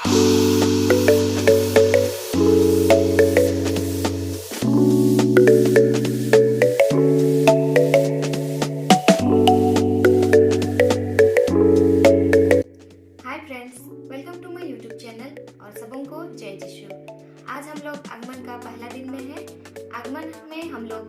Welcome to my YouTube channel और सबों को जय यीशु। आज हम लोग आगमन का पहला दिन में है। आगमन में हम लोग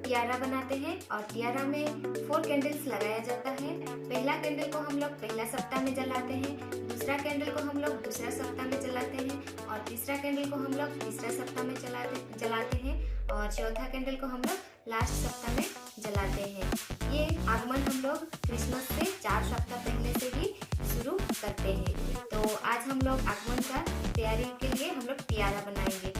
टियारा बनाते हैं और टियारा में 4 कैंडल्स लगाया जाता है। पहला कैंडल को हम लोग पहला सप्ताह में जलाते हैं, दूसरा कैंडल को हम लोग दूसरा सप्ताह में जलाते हैं और तीसरा कैंडल को हम लोग तीसरा सप्ताह में जलाते हैं और चौथा कैंडल को हम लोग लास्ट सप्ताह में जलाते हैं। ये आगमन हम लोग क्रिसमस से 4 सप्ताह पहले से ही शुरू करते हैं। तो आज हम लोग आगमन का तैयारी के लिए हम लोग टियारा बनाएंगे।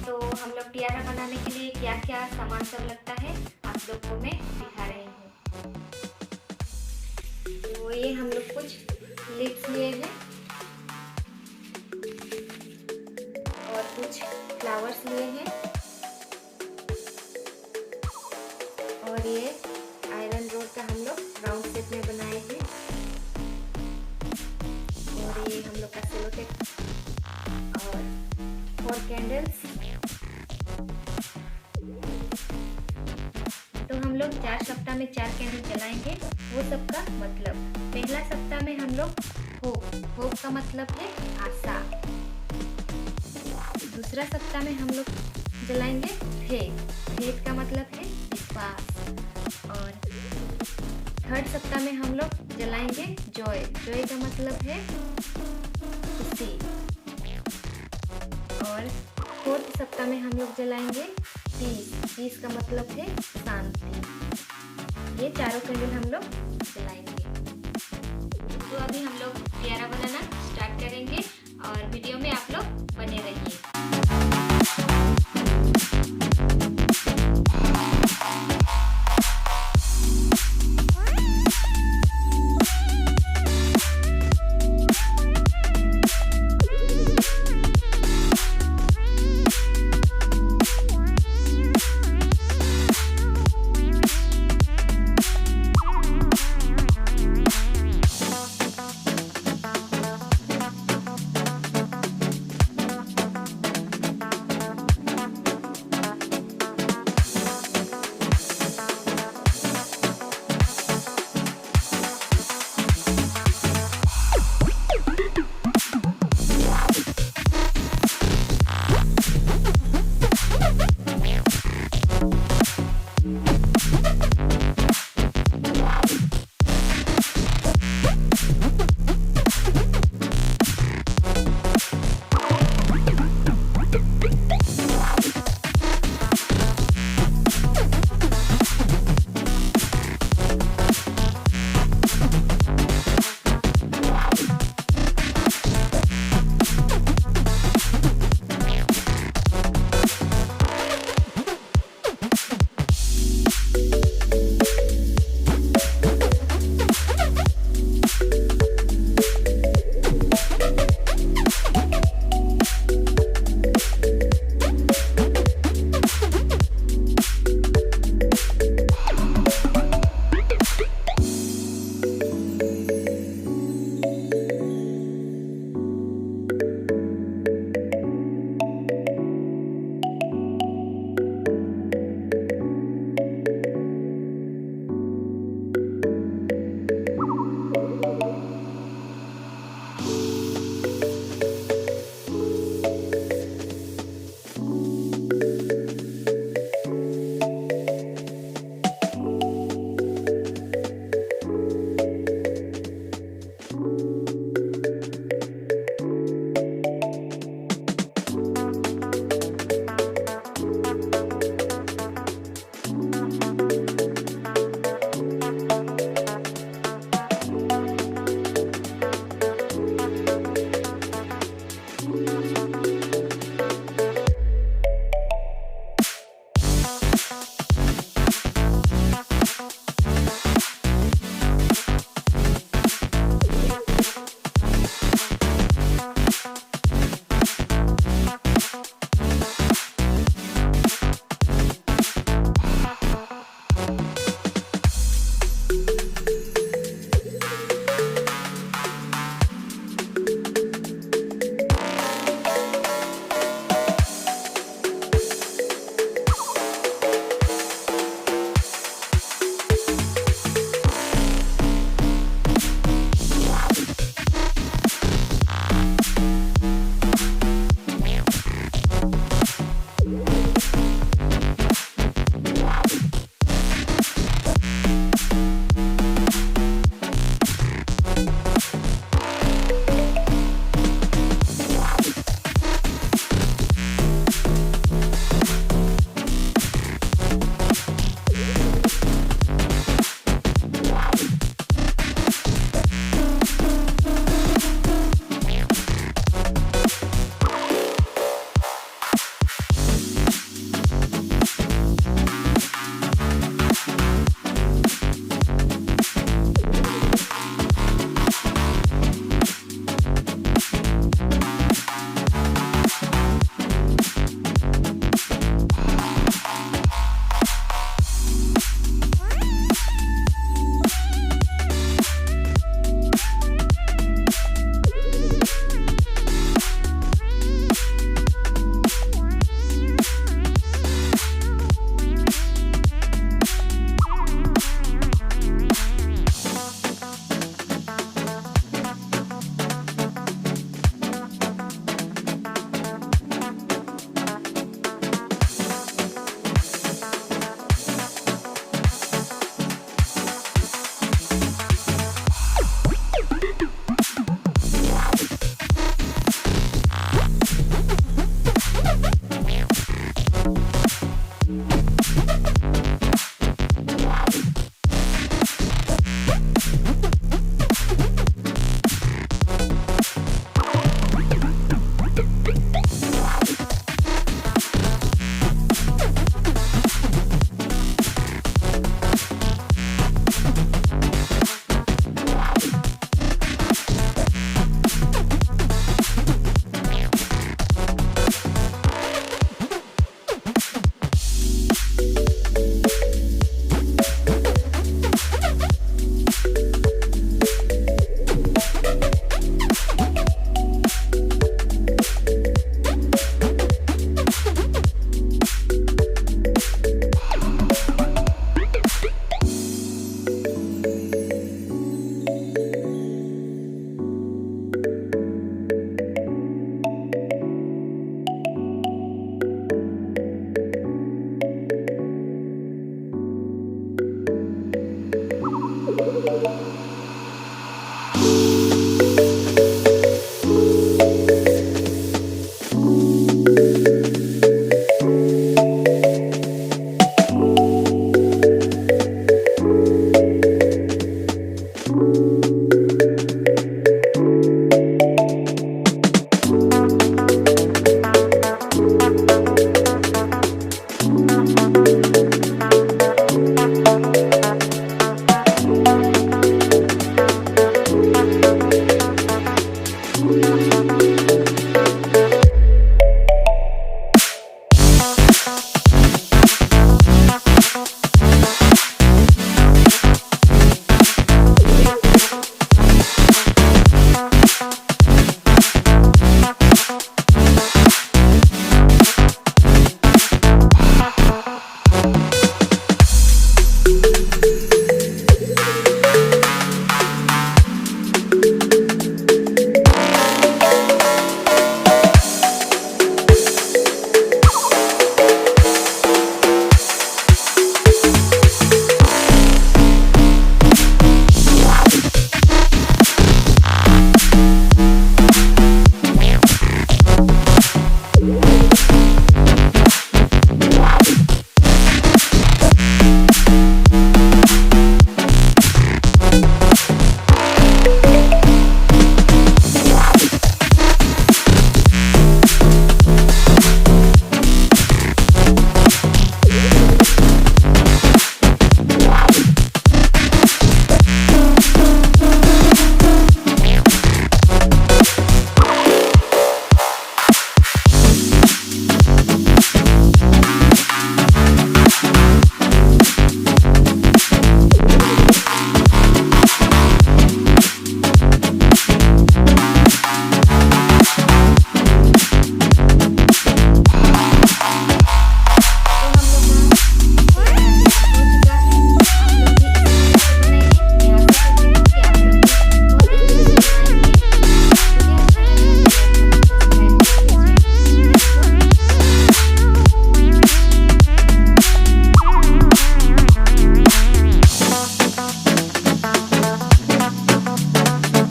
तो हम लोग टियारा बनाने के लिए क्या क्या सामान सब लगता है आप लोग को मैं दिखा रही हूँ। तो ये हम लोग कुछ लीव्स लिए हैं और कुछ फ्लावर्स लिए हैं और ये आयरन रोड का हम लोग राउंड शेप में बनाए हैं और ये हम लोग का सेलो टेप और 4 कैंडल्स। तो हम लोग 4 सप्ताह में 4 कैंडल जलाएंगे। वो सबका मतलब पहला सप्ताह में हम लोग होप का मतलब है आशा। दूसरा सप्ताह में हम लोग जलाएंगे फेथ का मतलब है विश्वास और थर्ड सप्ताह में हम लोग जलाएंगे जॉय का मतलब है खुशी और फोर्थ सप्ताह में हम लोग जलाएंगे पीस का मतलब है शांति। ये चारों कैंडल हम लोग जलाएंगे।